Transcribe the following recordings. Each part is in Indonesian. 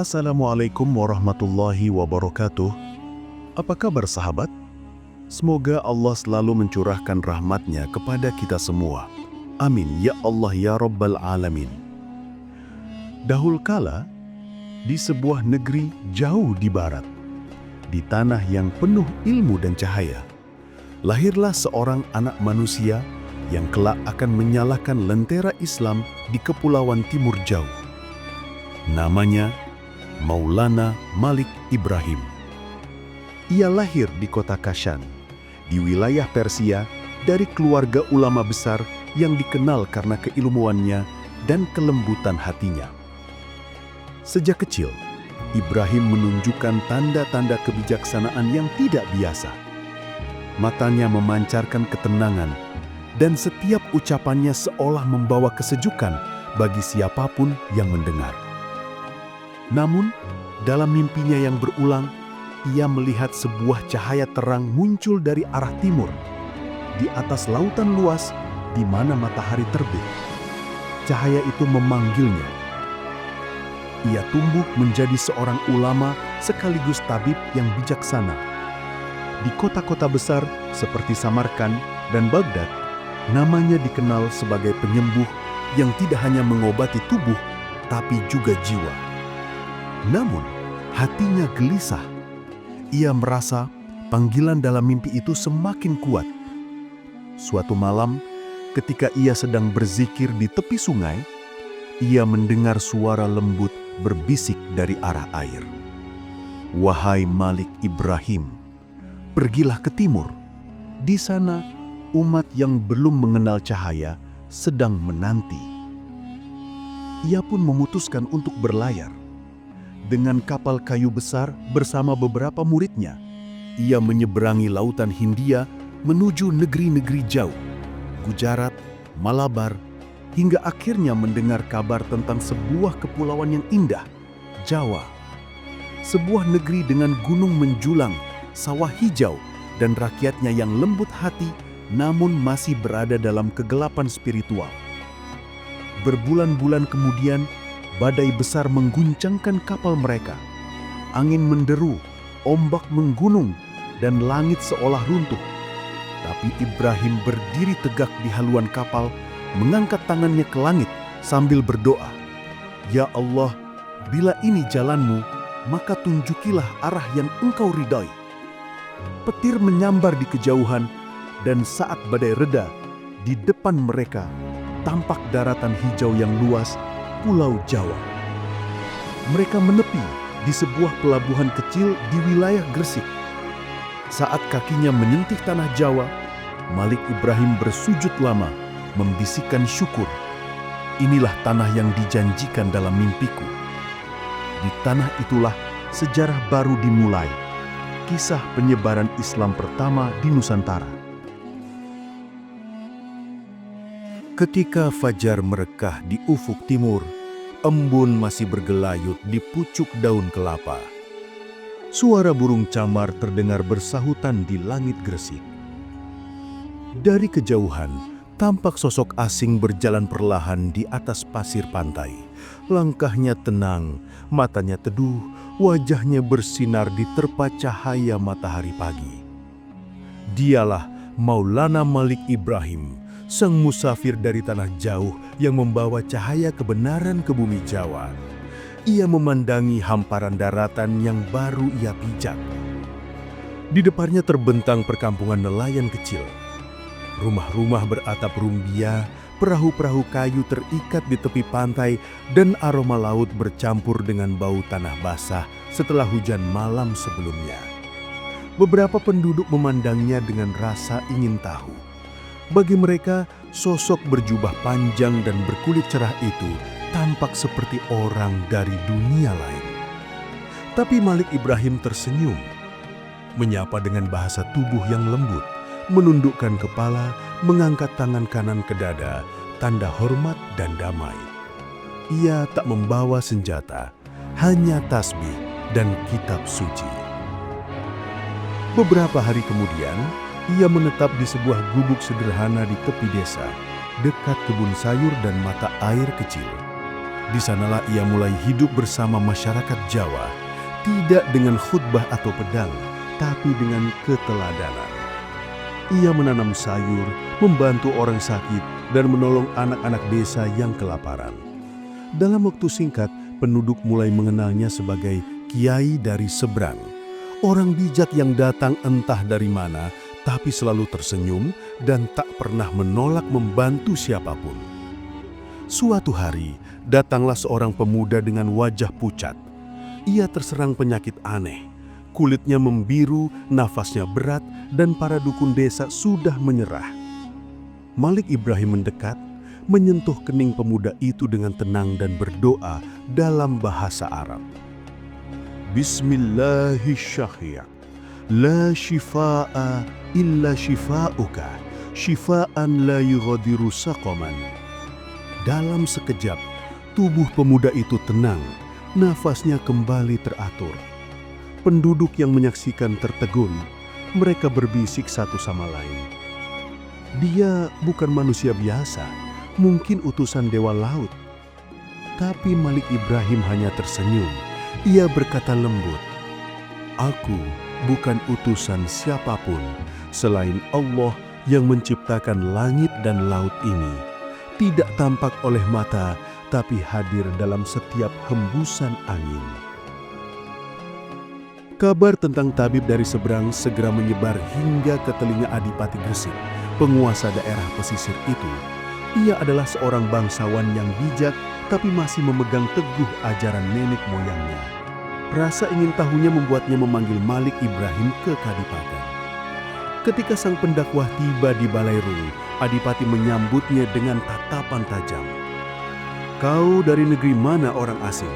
Assalamualaikum warahmatullahi wabarakatuh. Apa kabar sahabat? Semoga Allah selalu mencurahkan rahmat-Nya kepada kita semua. Amin ya Allah ya Rabbal Alamin. Dahulu kala, di sebuah negeri jauh di barat, di tanah yang penuh ilmu dan cahaya, lahirlah seorang anak manusia yang kelak akan menyalakan lentera Islam di kepulauan timur jauh. Namanya Maulana Malik Ibrahim. Ia lahir di kota Kashan, di wilayah Persia, dari keluarga ulama besar yang dikenal karena keilmuannya dan kelembutan hatinya. Sejak kecil, Ibrahim menunjukkan tanda-tanda kebijaksanaan yang tidak biasa. Matanya memancarkan ketenangan, dan setiap ucapannya seolah membawa kesejukan bagi siapapun yang mendengar. Namun, dalam mimpinya yang berulang, ia melihat sebuah cahaya terang muncul dari arah timur, di atas lautan luas di mana matahari terbit. Cahaya itu memanggilnya. Ia tumbuh menjadi seorang ulama sekaligus tabib yang bijaksana. Di kota-kota besar seperti Samarkand dan Baghdad, namanya dikenal sebagai penyembuh yang tidak hanya mengobati tubuh, tapi juga jiwa. Namun, hatinya gelisah. Ia merasa panggilan dalam mimpi itu semakin kuat. Suatu malam, ketika ia sedang berzikir di tepi sungai, ia mendengar suara lembut berbisik dari arah air. "Wahai Malik Ibrahim, pergilah ke timur. Di sana, umat yang belum mengenal cahaya sedang menanti." Ia pun memutuskan untuk berlayar. Dengan kapal kayu besar bersama beberapa muridnya, ia menyeberangi lautan Hindia menuju negeri-negeri jauh, Gujarat, Malabar, hingga akhirnya mendengar kabar tentang sebuah kepulauan yang indah, Jawa. Sebuah negeri dengan gunung menjulang, sawah hijau, dan rakyatnya yang lembut hati namun masih berada dalam kegelapan spiritual. Berbulan-bulan kemudian, badai besar mengguncangkan kapal mereka. Angin menderu, ombak menggunung, dan langit seolah runtuh. Tapi Ibrahim berdiri tegak di haluan kapal, mengangkat tangannya ke langit sambil berdoa, "Ya Allah, bila ini jalanmu, maka tunjukilah arah yang Engkau ridhai." Petir menyambar di kejauhan, dan saat badai reda, di depan mereka tampak daratan hijau yang luas, Pulau Jawa. Mereka menepi di sebuah pelabuhan kecil di wilayah Gresik. Saat kakinya menyentuh tanah Jawa, Malik Ibrahim bersujud lama, membisikkan syukur. "Inilah tanah yang dijanjikan dalam mimpiku." Di tanah itulah sejarah baru dimulai, kisah penyebaran Islam pertama di Nusantara. Ketika fajar merekah di ufuk timur, embun masih bergelayut di pucuk daun kelapa. Suara burung camar terdengar bersahutan di langit Gresik. Dari kejauhan, tampak sosok asing berjalan perlahan di atas pasir pantai. Langkahnya tenang, matanya teduh, wajahnya bersinar diterpa cahaya matahari pagi. Dialah Maulana Malik Ibrahim, sang musafir dari tanah jauh yang membawa cahaya kebenaran ke bumi Jawa. Ia memandangi hamparan daratan yang baru ia pijak. Di depannya terbentang perkampungan nelayan kecil. Rumah-rumah beratap rumbia, perahu-perahu kayu terikat di tepi pantai, dan aroma laut bercampur dengan bau tanah basah setelah hujan malam sebelumnya. Beberapa penduduk memandangnya dengan rasa ingin tahu. Bagi mereka, sosok berjubah panjang dan berkulit cerah itu tampak seperti orang dari dunia lain. Tapi Malik Ibrahim tersenyum, menyapa dengan bahasa tubuh yang lembut, menundukkan kepala, mengangkat tangan kanan ke dada, tanda hormat dan damai. Ia tak membawa senjata, hanya tasbih dan kitab suci. Beberapa hari kemudian, ia menetap di sebuah gubuk sederhana di tepi desa, dekat kebun sayur dan mata air kecil. Di sanalah ia mulai hidup bersama masyarakat Jawa, tidak dengan khutbah atau pedang, tapi dengan keteladanan. Ia menanam sayur, membantu orang sakit, dan menolong anak-anak desa yang kelaparan. Dalam waktu singkat, penduduk mulai mengenalnya sebagai Kiai dari Seberang. Orang bijak yang datang entah dari mana, tapi selalu tersenyum dan tak pernah menolak membantu siapapun. Suatu hari, datanglah seorang pemuda dengan wajah pucat. Ia terserang penyakit aneh. Kulitnya membiru, nafasnya berat, dan para dukun desa sudah menyerah. Malik Ibrahim mendekat, menyentuh kening pemuda itu dengan tenang dan berdoa dalam bahasa Arab. Bismillahirrahmanirrahim. La shifaa illa shifauka, shifaan la yughadiru saqaman. Dalam sekejap, tubuh pemuda itu tenang, nafasnya kembali teratur. Penduduk yang menyaksikan tertegun, mereka berbisik satu sama lain. Dia bukan manusia biasa, mungkin utusan dewa laut. Tapi Malik Ibrahim hanya tersenyum. Ia berkata lembut, "Aku bukan utusan siapapun selain Allah yang menciptakan langit dan laut ini. Tidak tampak oleh mata, tapi hadir dalam setiap hembusan angin." Kabar tentang tabib dari Seberang segera menyebar hingga ke telinga Adipati Gresik, penguasa daerah pesisir itu. Ia adalah seorang bangsawan yang bijak, tapi masih memegang teguh ajaran nenek moyangnya. Rasa ingin tahunya membuatnya memanggil Malik Ibrahim ke Kadipaten. Ketika sang pendakwah tiba di Balairung, Adipati menyambutnya dengan tatapan tajam. "Kau dari negeri mana, orang asing?"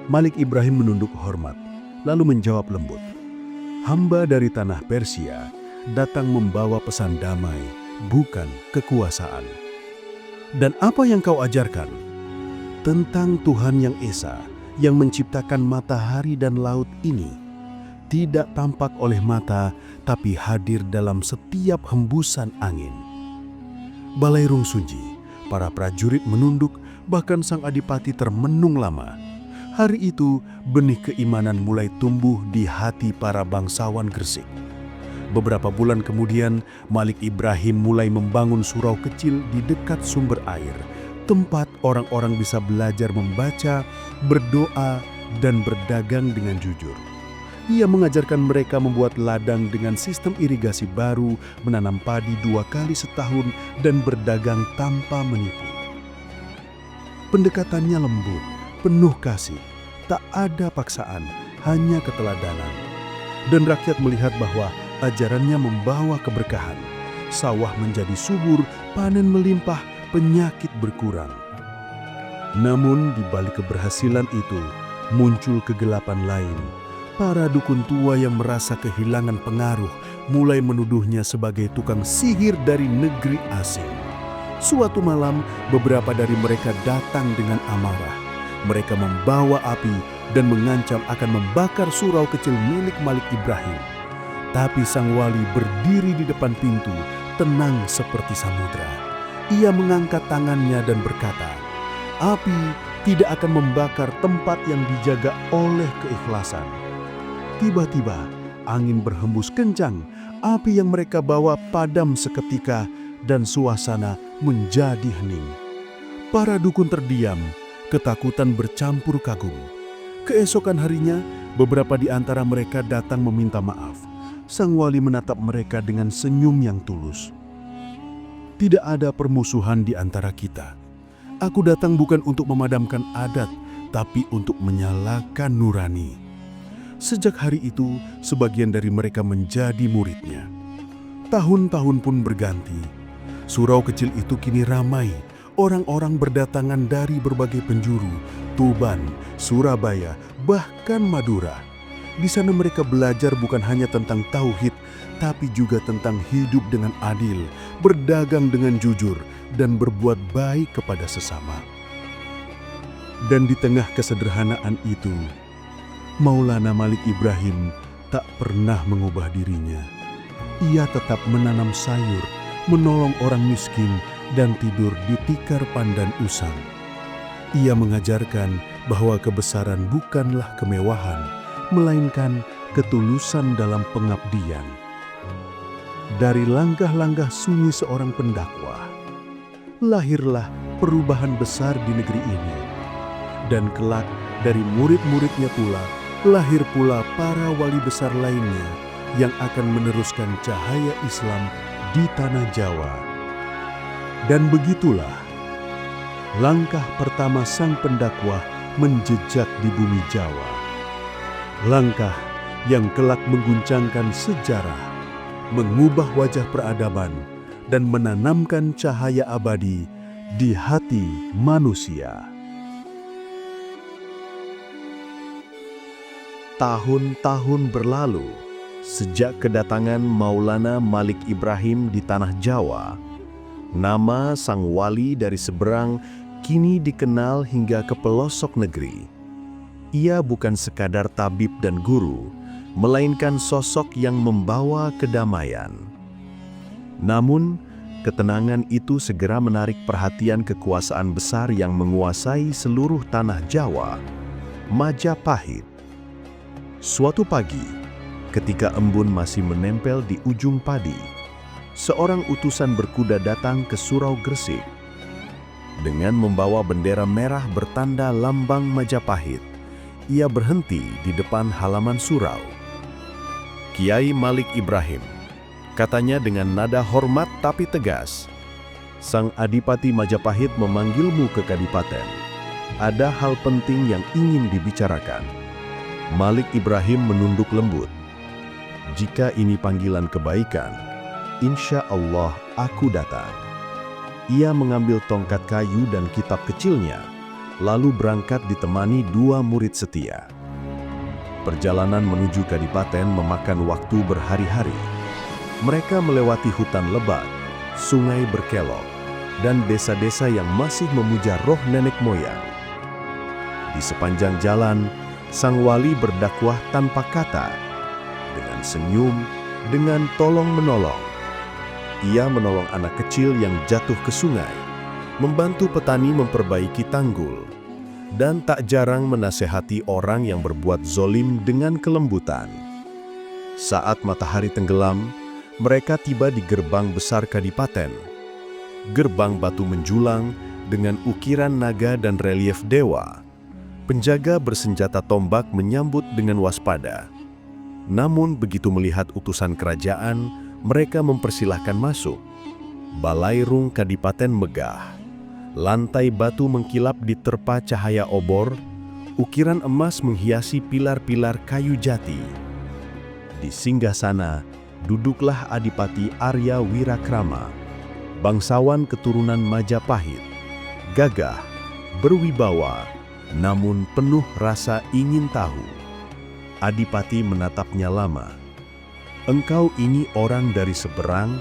Malik Ibrahim menunduk hormat, lalu menjawab lembut, "Hamba dari tanah Persia datang membawa pesan damai, bukan kekuasaan." "Dan apa yang kau ajarkan?" "Tentang Tuhan yang Esa, yang menciptakan matahari dan laut ini. Tidak tampak oleh mata, tapi hadir dalam setiap hembusan angin." Balairung sunyi, para prajurit menunduk, bahkan sang adipati termenung lama. Hari itu, benih keimanan mulai tumbuh di hati para bangsawan Gresik. Beberapa bulan kemudian, Malik Ibrahim mulai membangun surau kecil di dekat sumber air, tempat orang-orang bisa belajar membaca, berdoa, dan berdagang dengan jujur. Ia mengajarkan mereka membuat ladang dengan sistem irigasi baru, menanam padi 2 kali setahun, dan berdagang tanpa menipu. Pendekatannya lembut, penuh kasih, tak ada paksaan, hanya keteladanan. Dan rakyat melihat bahwa ajarannya membawa keberkahan. Sawah menjadi subur, panen melimpah, penyakit berkurang. Namun di balik keberhasilan itu, muncul kegelapan lain. Para dukun tua yang merasa kehilangan pengaruh mulai menuduhnya sebagai tukang sihir dari negeri asing. Suatu malam, beberapa dari mereka datang dengan amarah. Mereka membawa api dan mengancam akan membakar surau kecil milik Malik Ibrahim. Tapi sang wali berdiri di depan pintu, tenang seperti samudra. Ia mengangkat tangannya dan berkata, "Api tidak akan membakar tempat yang dijaga oleh keikhlasan." Tiba-tiba, angin berhembus kencang, api yang mereka bawa padam seketika, dan suasana menjadi hening. Para dukun terdiam, ketakutan bercampur kagum. Keesokan harinya, beberapa di antara mereka datang meminta maaf. Sang wali menatap mereka dengan senyum yang tulus. "Tidak ada permusuhan di antara kita. Aku datang bukan untuk memadamkan adat, tapi untuk menyalakan nurani." Sejak hari itu, sebagian dari mereka menjadi muridnya. Tahun-tahun pun berganti. Surau kecil itu kini ramai. Orang-orang berdatangan dari berbagai penjuru, Tuban, Surabaya, bahkan Madura. Di sana mereka belajar bukan hanya tentang tauhid, tapi juga tentang hidup dengan adil, berdagang dengan jujur, dan berbuat baik kepada sesama. Dan di tengah kesederhanaan itu, Maulana Malik Ibrahim tak pernah mengubah dirinya. Ia tetap menanam sayur, menolong orang miskin, dan tidur di tikar pandan usang. Ia mengajarkan bahwa kebesaran bukanlah kemewahan, melainkan ketulusan dalam pengabdian. Dari langkah-langkah sunyi seorang pendakwah, lahirlah perubahan besar di negeri ini. Dan kelak dari murid-muridnya pula, lahir pula para wali besar lainnya yang akan meneruskan cahaya Islam di tanah Jawa. Dan begitulah langkah pertama sang pendakwah menjejak di bumi Jawa. Langkah yang kelak mengguncangkan sejarah, mengubah wajah peradaban, dan menanamkan cahaya abadi di hati manusia. Tahun-tahun berlalu sejak kedatangan Maulana Malik Ibrahim di tanah Jawa. Nama sang wali dari seberang kini dikenal hingga ke pelosok negeri. Ia bukan sekadar tabib dan guru, melainkan sosok yang membawa kedamaian. Namun, ketenangan itu segera menarik perhatian kekuasaan besar yang menguasai seluruh tanah Jawa, Majapahit. Suatu pagi, ketika embun masih menempel di ujung padi, seorang utusan berkuda datang ke Surau Gresik. Dengan membawa bendera merah bertanda lambang Majapahit, ia berhenti di depan halaman surau. "Kiai Malik Ibrahim," katanya dengan nada hormat tapi tegas, "Sang Adipati Majapahit memanggilmu ke Kadipaten. Ada hal penting yang ingin dibicarakan." Malik Ibrahim menunduk lembut. "Jika ini panggilan kebaikan, insya Allah aku datang." Ia mengambil tongkat kayu dan kitab kecilnya, lalu berangkat ditemani dua murid setia. Perjalanan menuju Kadipaten memakan waktu berhari-hari. Mereka melewati hutan lebat, sungai berkelok, dan desa-desa yang masih memuja roh nenek moyang. Di sepanjang jalan, sang wali berdakwah tanpa kata, dengan senyum, dengan tolong-menolong. Ia menolong anak kecil yang jatuh ke sungai, membantu petani memperbaiki tanggul, dan tak jarang menasehati orang yang berbuat zolim dengan kelembutan. Saat matahari tenggelam, mereka tiba di gerbang besar Kadipaten. Gerbang batu menjulang dengan ukiran naga dan relief dewa. Penjaga bersenjata tombak menyambut dengan waspada. Namun begitu melihat utusan kerajaan, mereka mempersilahkan masuk. Balairung Kadipaten megah. Lantai batu mengkilap diterpa cahaya obor, ukiran emas menghiasi pilar-pilar kayu jati. Di singgasana, duduklah Adipati Arya Wirakrama, bangsawan keturunan Majapahit, gagah, berwibawa, namun penuh rasa ingin tahu. Adipati menatapnya lama. "Engkau ini orang dari seberang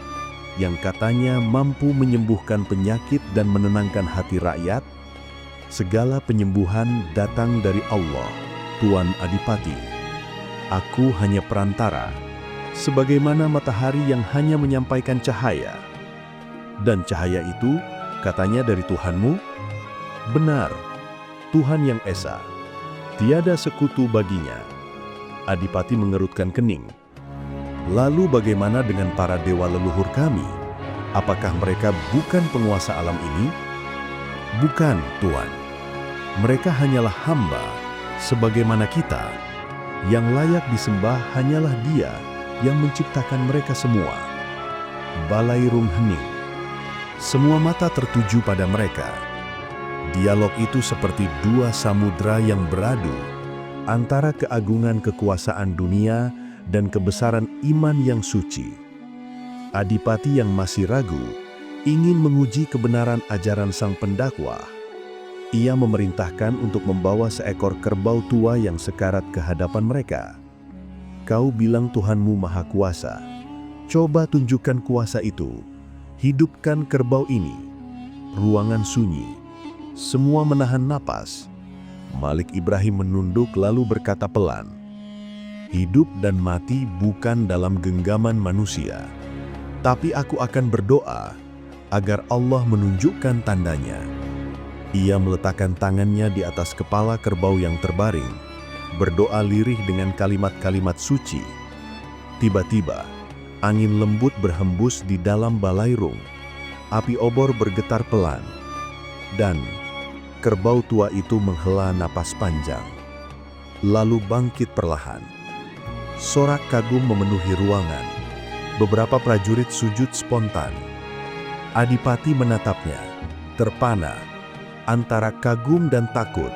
yang katanya mampu menyembuhkan penyakit dan menenangkan hati rakyat. Segala penyembuhan datang dari Allah, Tuan Adipati. Aku hanya perantara, sebagaimana matahari yang hanya menyampaikan cahaya. Dan cahaya itu katanya dari Tuhanmu?" "Benar, Tuhan yang Esa. Tiada sekutu baginya." Adipati mengerutkan kening. "Lalu bagaimana dengan para dewa leluhur kami? Apakah mereka bukan penguasa alam ini?" "Bukan, Tuan. Mereka hanyalah hamba, sebagaimana kita. Yang layak disembah hanyalah Dia yang menciptakan mereka semua." Balairung hening. Semua mata tertuju pada mereka. Dialog itu seperti dua samudra yang beradu antara keagungan kekuasaan dunia dan kebesaran iman yang suci. Adipati yang masih ragu ingin menguji kebenaran ajaran sang pendakwah. Ia memerintahkan untuk membawa seekor kerbau tua yang sekarat ke hadapan mereka. "Kau bilang Tuhanmu Maha Kuasa. Coba tunjukkan kuasa itu. Hidupkan kerbau ini." Ruangan sunyi. Semua menahan napas. Malik Ibrahim menunduk lalu berkata pelan, "Hidup dan mati bukan dalam genggaman manusia. Tapi aku akan berdoa agar Allah menunjukkan tandanya." Ia meletakkan tangannya di atas kepala kerbau yang terbaring, berdoa lirih dengan kalimat-kalimat suci. Tiba-tiba, angin lembut berhembus di dalam balairung, api obor bergetar pelan, dan kerbau tua itu menghela napas panjang, lalu bangkit perlahan. Sorak kagum memenuhi ruangan. Beberapa prajurit sujud spontan. Adipati menatapnya, terpana antara kagum dan takut.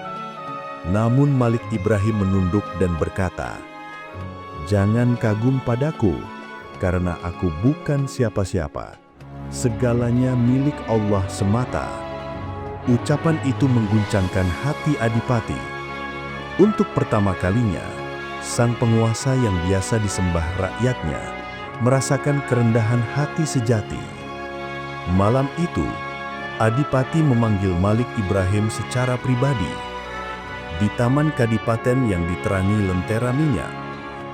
Namun Malik Ibrahim menunduk dan berkata, "Jangan kagum padaku, karena aku bukan siapa-siapa. Segalanya milik Allah semata." Ucapan itu mengguncangkan hati Adipati. Untuk pertama kalinya, sang penguasa yang biasa disembah rakyatnya merasakan kerendahan hati sejati. Malam itu, Adipati memanggil Malik Ibrahim secara pribadi. Di Taman Kadipaten yang diterangi lentera minyak,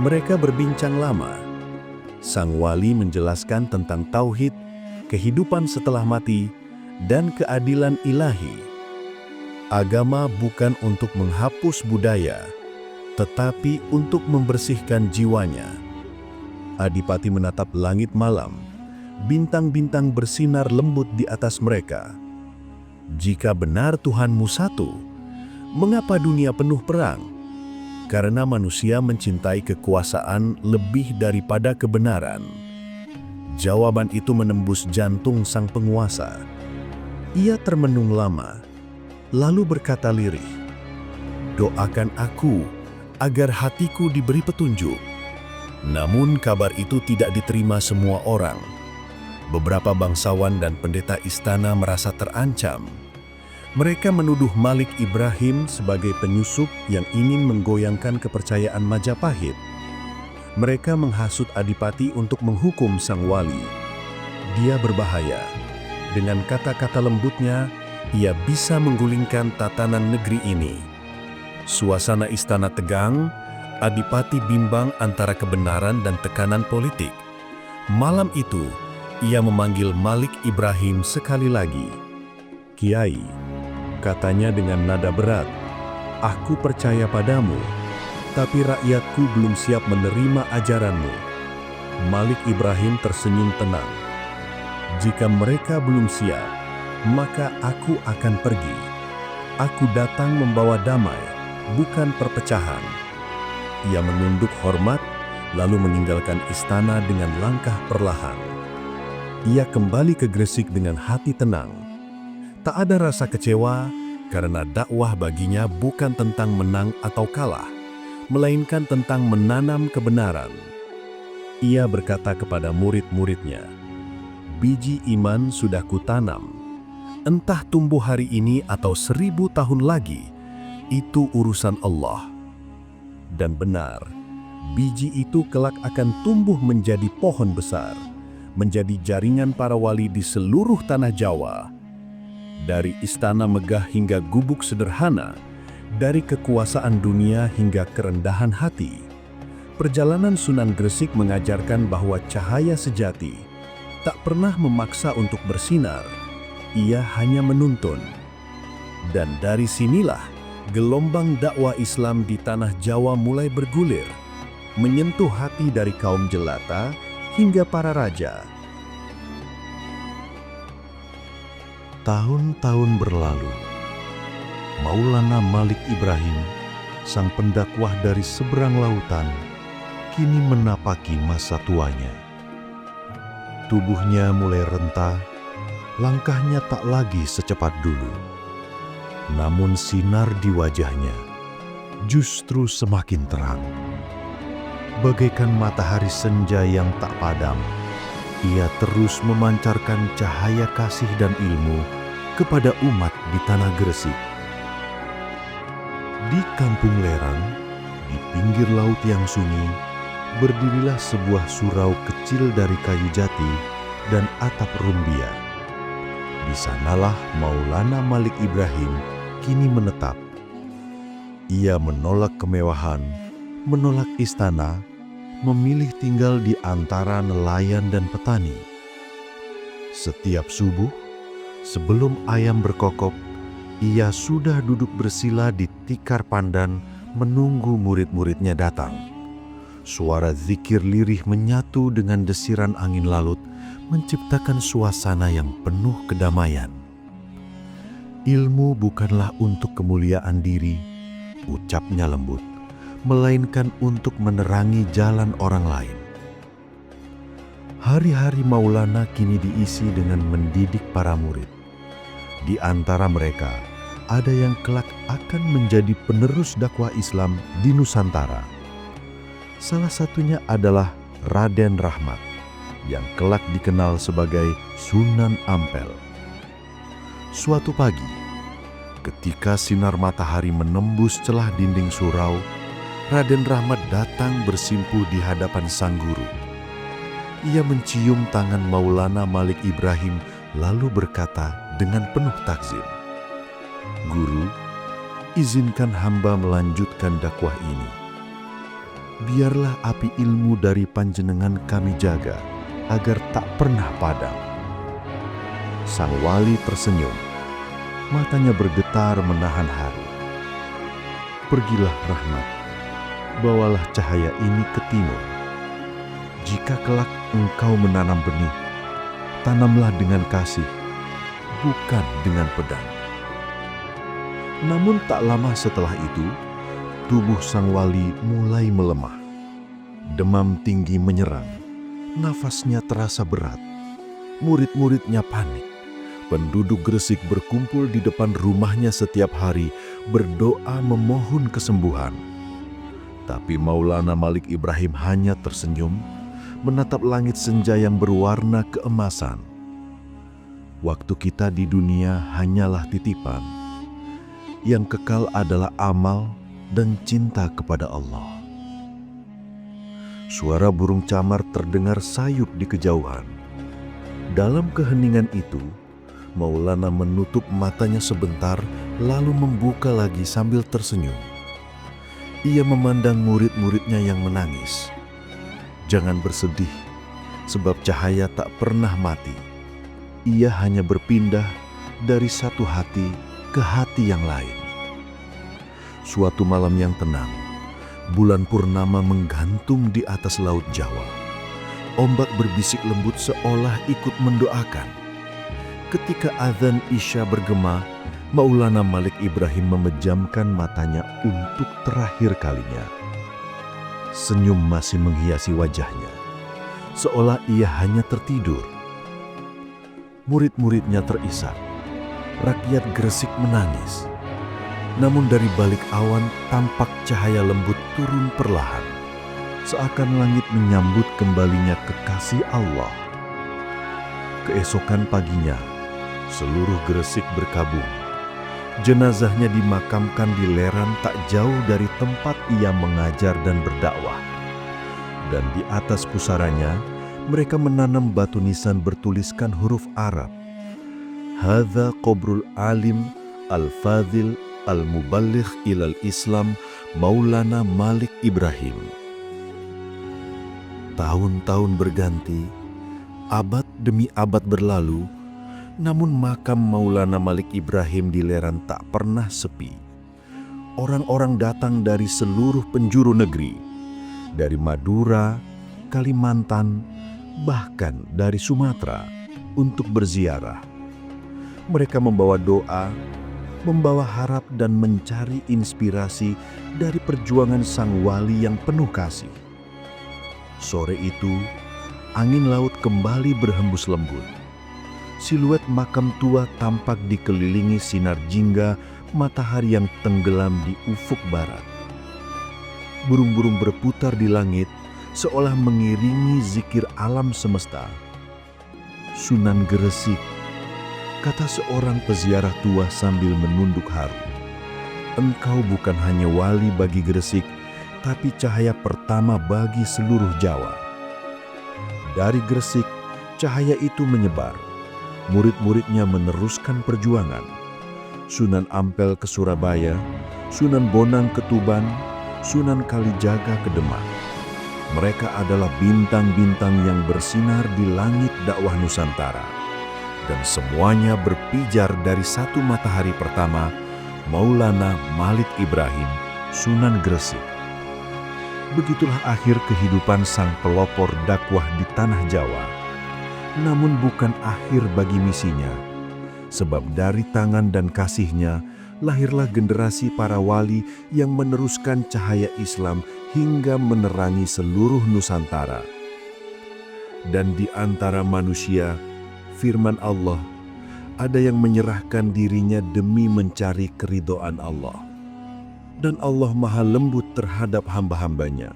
mereka berbincang lama. Sang wali menjelaskan tentang tauhid, kehidupan setelah mati, dan keadilan ilahi. Agama bukan untuk menghapus budaya, tetapi untuk membersihkan jiwanya. Adipati menatap langit malam. Bintang-bintang bersinar lembut di atas mereka. Jika benar Tuhanmu satu, mengapa dunia penuh perang? Karena manusia mencintai kekuasaan lebih daripada kebenaran. Jawaban itu menembus jantung sang penguasa. Ia termenung lama, lalu berkata lirih, "Doakan aku agar hatiku diberi petunjuk." Namun kabar itu tidak diterima semua orang. Beberapa bangsawan dan pendeta istana merasa terancam. Mereka menuduh Malik Ibrahim sebagai penyusup yang ingin menggoyangkan kepercayaan Majapahit. Mereka menghasut Adipati untuk menghukum sang wali. Dia berbahaya. Dengan kata-kata lembutnya, ia bisa menggulingkan tatanan negeri ini. Suasana istana tegang. Adipati bimbang antara kebenaran dan tekanan politik. Malam itu, ia memanggil Malik Ibrahim sekali lagi. "Kiai," katanya dengan nada berat, "aku percaya padamu, tapi rakyatku belum siap menerima ajaranmu." Malik Ibrahim tersenyum tenang. "Jika mereka belum siap, maka aku akan pergi. Aku datang membawa damai, bukan perpecahan." Ia menunduk hormat, lalu meninggalkan istana dengan langkah perlahan. Ia kembali ke Gresik dengan hati tenang. Tak ada rasa kecewa, karena dakwah baginya bukan tentang menang atau kalah, melainkan tentang menanam kebenaran. Ia berkata kepada murid-muridnya, "Biji iman sudah kutanam. Entah tumbuh hari ini atau 1000 tahun lagi, itu urusan Allah." Dan benar, biji itu kelak akan tumbuh menjadi pohon besar, menjadi jaringan para wali di seluruh tanah Jawa. Dari istana megah hingga gubuk sederhana, dari kekuasaan dunia hingga kerendahan hati. Perjalanan Sunan Gresik mengajarkan bahwa cahaya sejati tak pernah memaksa untuk bersinar, ia hanya menuntun. Dan dari sinilah gelombang dakwah Islam di tanah Jawa mulai bergulir, menyentuh hati dari kaum jelata hingga para raja. Tahun-tahun berlalu, Maulana Malik Ibrahim, sang pendakwah dari seberang lautan, kini menapaki masa tuanya. Tubuhnya mulai renta, langkahnya tak lagi secepat dulu. Namun sinar di wajahnya justru semakin terang. Bagaikan matahari senja yang tak padam, ia terus memancarkan cahaya kasih dan ilmu kepada umat di tanah Gresik. Di Kampung Lerang, di pinggir laut yang sunyi, berdirilah sebuah surau kecil dari kayu jati dan atap rumbia. Di sanalah Maulana Malik Ibrahim kini menetap. Ia menolak kemewahan, menolak istana, memilih tinggal di antara nelayan dan petani. Setiap subuh, sebelum ayam berkokok, Ia sudah duduk bersila di tikar pandan menunggu murid-muridnya datang. Suara zikir lirih menyatu dengan desiran angin laut, menciptakan suasana yang penuh kedamaian. Ilmu bukanlah untuk kemuliaan diri, ucapnya lembut, melainkan untuk menerangi jalan orang lain. Hari-hari Maulana kini diisi dengan mendidik para murid. Di antara mereka, ada yang kelak akan menjadi penerus dakwah Islam di Nusantara. Salah satunya adalah Raden Rahmat, yang kelak dikenal sebagai Sunan Ampel. Suatu pagi, ketika sinar matahari menembus celah dinding surau, Raden Rahmat datang bersimpuh di hadapan sang guru. Ia mencium tangan Maulana Malik Ibrahim lalu berkata dengan penuh takzim, "Guru, izinkan hamba melanjutkan dakwah ini. Biarlah api ilmu dari panjenengan kami jaga, agar tak pernah padam." Sang wali tersenyum, matanya bergetar menahan haru. "Pergilah Rahmat, bawalah cahaya ini ke timur. Jika kelak engkau menanam benih, tanamlah dengan kasih, bukan dengan pedang." Namun tak lama setelah itu, tubuh sang wali mulai melemah. Demam tinggi menyerang, nafasnya terasa berat. Murid-muridnya panik. Penduduk Gresik berkumpul di depan rumahnya setiap hari, berdoa memohon kesembuhan. Tapi Maulana Malik Ibrahim hanya tersenyum, menatap langit senja yang berwarna keemasan. Waktu kita di dunia hanyalah titipan. Yang kekal adalah amal dan cinta kepada Allah. Suara burung camar terdengar sayup di kejauhan. Dalam keheningan itu, Maulana menutup matanya sebentar lalu membuka lagi sambil tersenyum. Ia memandang murid-muridnya yang menangis. "Jangan bersedih, sebab cahaya tak pernah mati. Ia hanya berpindah dari satu hati ke hati yang lain." Suatu malam yang tenang, bulan purnama menggantung di atas laut Jawa. Ombak berbisik lembut seolah ikut mendoakan. Ketika azan Isya bergema, Maulana Malik Ibrahim memejamkan matanya untuk terakhir kalinya. Senyum masih menghiasi wajahnya, seolah ia hanya tertidur. Murid-muridnya terisak, rakyat Gresik menangis. Namun dari balik awan tampak cahaya lembut turun perlahan, seakan langit menyambut kembalinya kekasih Allah. Keesokan paginya, seluruh Gresik berkabung. Jenazahnya dimakamkan di lereng tak jauh dari tempat ia mengajar dan berdakwah. Dan di atas pusaranya, mereka menanam batu nisan bertuliskan huruf Arab. "Hadza qabrul alim al-fadhil al-muballigh ilal Islam Maulana Malik Ibrahim." Tahun-tahun berganti, abad demi abad berlalu, namun makam Maulana Malik Ibrahim di Leran tak pernah sepi. Orang-orang datang dari seluruh penjuru negeri, dari Madura, Kalimantan, bahkan dari Sumatera untuk berziarah. Mereka membawa doa, membawa harap dan mencari inspirasi dari perjuangan sang wali yang penuh kasih. Sore itu, angin laut kembali berhembus lembut. Siluet makam tua tampak dikelilingi sinar jingga matahari yang tenggelam di ufuk barat. Burung-burung berputar di langit seolah mengiringi zikir alam semesta. "Sunan Gresik," kata seorang peziarah tua sambil menunduk haru, "engkau bukan hanya wali bagi Gresik, tapi cahaya pertama bagi seluruh Jawa." Dari Gresik, cahaya itu menyebar. Murid-muridnya meneruskan perjuangan. Sunan Ampel ke Surabaya, Sunan Bonang ke Tuban, Sunan Kalijaga ke Demak. Mereka adalah bintang-bintang yang bersinar di langit dakwah Nusantara. dan semuanya berpijar dari satu matahari pertama, Maulana Malik Ibrahim, Sunan Gresik. Begitulah akhir kehidupan sang pelopor dakwah di tanah Jawa. Namun bukan akhir bagi misinya, sebab dari tangan dan kasihnya lahirlah generasi para wali yang meneruskan cahaya Islam hingga menerangi seluruh Nusantara. Dan di antara manusia, firman Allah, ada yang menyerahkan dirinya demi mencari keridhaan Allah. Dan Allah Maha lembut terhadap hamba-hambanya.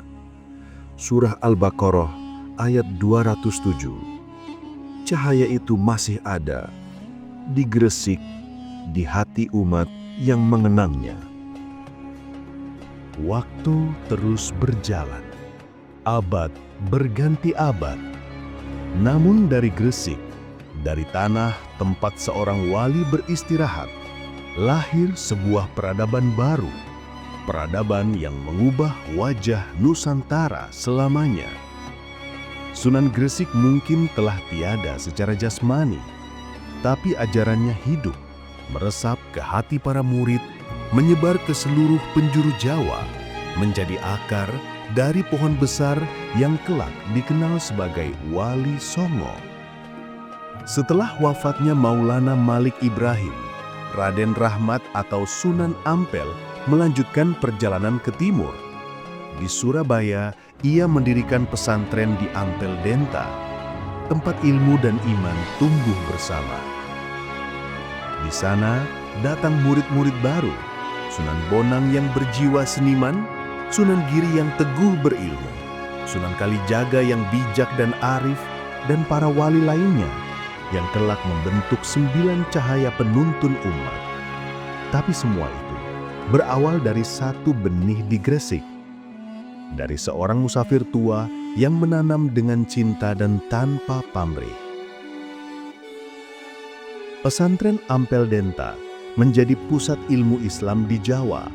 Surah Al-Baqarah ayat 207. Cahaya itu masih ada di Gresik, di hati umat yang mengenangnya. Waktu terus berjalan. Abad berganti abad. Namun dari Gresik, dari tanah tempat seorang wali beristirahat, lahir sebuah peradaban baru. Peradaban yang mengubah wajah Nusantara selamanya. Sunan Gresik mungkin telah tiada secara jasmani, tapi ajarannya hidup, meresap ke hati para murid, menyebar ke seluruh penjuru Jawa, menjadi akar dari pohon besar yang kelak dikenal sebagai Wali Songo. Setelah wafatnya Maulana Malik Ibrahim, Raden Rahmat atau Sunan Ampel melanjutkan perjalanan ke timur. Di Surabaya, ia mendirikan pesantren di Ampel Denta, tempat ilmu dan iman tumbuh bersama. Di sana datang murid-murid baru, Sunan Bonang yang berjiwa seniman, Sunan Giri yang teguh berilmu, Sunan Kalijaga yang bijak dan arif, dan para wali lainnya yang kelak membentuk 9 cahaya penuntun umat. Tapi semua itu berawal dari satu benih di Gresik, dari seorang musafir tua yang menanam dengan cinta dan tanpa pamrih. Pesantren Ampel Denta menjadi pusat ilmu Islam di Jawa.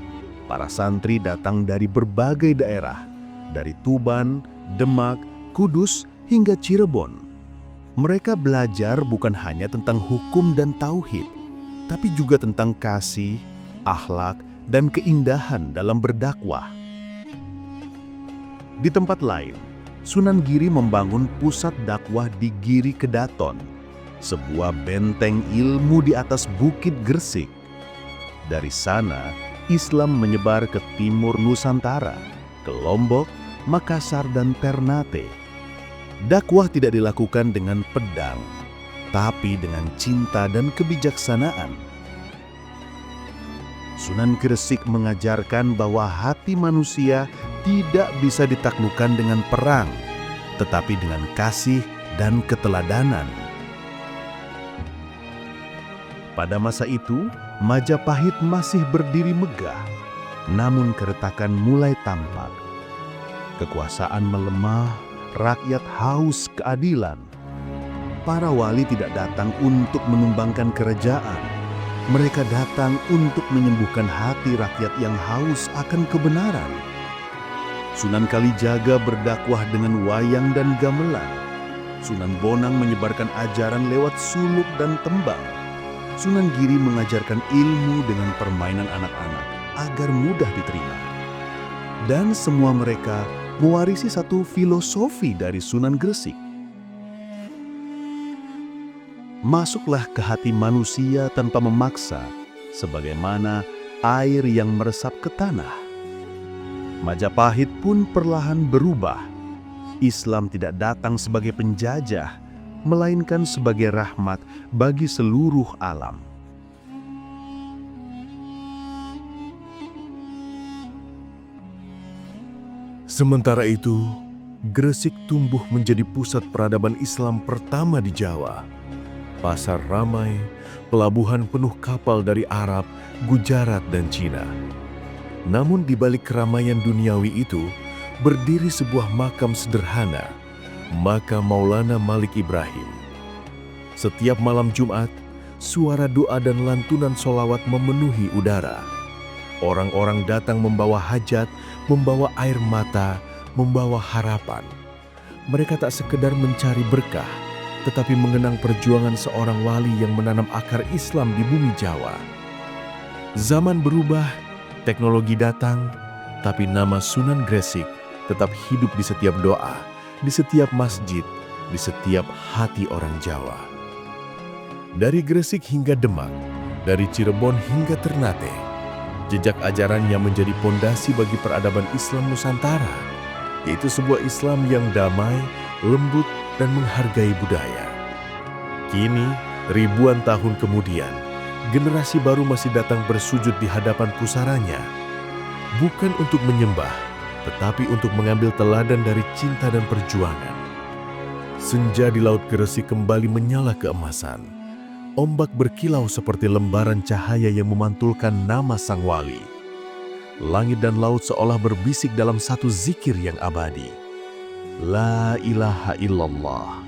Para santri datang dari berbagai daerah, dari Tuban, Demak, Kudus, hingga Cirebon. Mereka belajar bukan hanya tentang hukum dan tauhid, tapi juga tentang kasih, akhlak, dan keindahan dalam berdakwah. Di tempat lain, Sunan Giri membangun pusat dakwah di Giri Kedaton, sebuah benteng ilmu di atas Bukit Gresik. Dari sana, Islam menyebar ke timur Nusantara, ke Lombok, Makassar, dan Ternate. Dakwah tidak dilakukan dengan pedang, tapi dengan cinta dan kebijaksanaan. Sunan Gresik mengajarkan bahwa hati manusia tidak bisa ditaklukkan dengan perang, tetapi dengan kasih dan keteladanan. Pada masa itu, Majapahit masih berdiri megah, namun keretakan mulai tampak. Kekuasaan melemah, rakyat haus keadilan. Para wali tidak datang untuk menumbangkan kerajaan. Mereka datang untuk menyembuhkan hati rakyat yang haus akan kebenaran. Sunan Kalijaga berdakwah dengan wayang dan gamelan. Sunan Bonang menyebarkan ajaran lewat suluk dan tembang. Sunan Giri mengajarkan ilmu dengan permainan anak-anak agar mudah diterima. Dan semua mereka mewarisi satu filosofi dari Sunan Gresik. Masuklah ke hati manusia tanpa memaksa, sebagaimana air yang meresap ke tanah. Majapahit pun perlahan berubah. Islam tidak datang sebagai penjajah, melainkan sebagai rahmat bagi seluruh alam. Sementara itu, Gresik tumbuh menjadi pusat peradaban Islam pertama di Jawa. Pasar ramai, pelabuhan penuh kapal dari Arab, Gujarat, dan Cina. Namun di balik keramaian duniawi itu, berdiri sebuah makam sederhana, makam Maulana Malik Ibrahim. Setiap malam Jumat, suara doa dan lantunan sholawat memenuhi udara. Orang-orang datang membawa hajat, membawa air mata, membawa harapan. Mereka tak sekedar mencari berkah, tetapi mengenang perjuangan seorang wali yang menanam akar Islam di bumi Jawa. Zaman berubah, teknologi datang, tapi nama Sunan Gresik tetap hidup di setiap doa, di setiap masjid, di setiap hati orang Jawa. Dari Gresik hingga Demak, dari Cirebon hingga Ternate, jejak ajarannya menjadi pondasi bagi peradaban Islam Nusantara, yaitu sebuah Islam yang damai, lembut, dan menghargai budaya. Kini, ribuan tahun kemudian, generasi baru masih datang bersujud di hadapan pusaranya, bukan untuk menyembah, tetapi untuk mengambil teladan dari cinta dan perjuangan. Senja di Laut Gresik kembali menyala keemasan. Ombak berkilau seperti lembaran cahaya yang memantulkan nama sang wali. Langit dan laut seolah berbisik dalam satu zikir yang abadi. La ilaha illallah.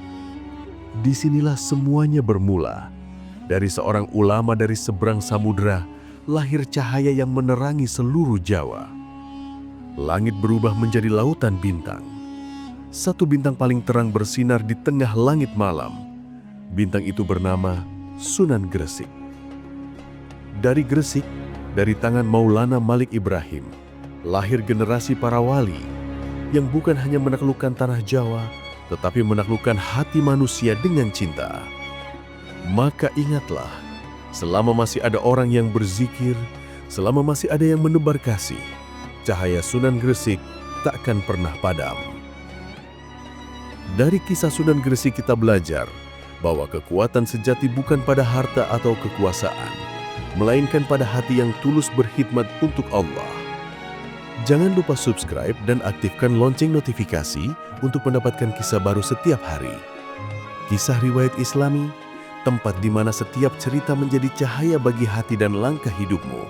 Disinilah semuanya bermula. Dari seorang ulama dari seberang samudera, lahir cahaya yang menerangi seluruh Jawa. Langit berubah menjadi lautan bintang. Satu bintang paling terang bersinar di tengah langit malam. Bintang itu bernama Sunan Gresik. Dari Gresik, dari tangan Maulana Malik Ibrahim, lahir generasi para wali yang bukan hanya menaklukkan tanah Jawa, tetapi menaklukkan hati manusia dengan cinta. Maka ingatlah, selama masih ada orang yang berzikir, selama masih ada yang menebar kasih, cahaya Sunan Gresik takkan pernah padam. Dari kisah Sunan Gresik kita belajar bahwa kekuatan sejati bukan pada harta atau kekuasaan, melainkan pada hati yang tulus berkhidmat untuk Allah. Jangan lupa subscribe dan aktifkan lonceng notifikasi untuk mendapatkan kisah baru setiap hari. Kisah riwayat Islami, tempat di mana setiap cerita menjadi cahaya bagi hati dan langkah hidupmu.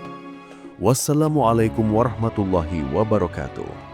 Wassalamualaikum warahmatullahi wabarakatuh.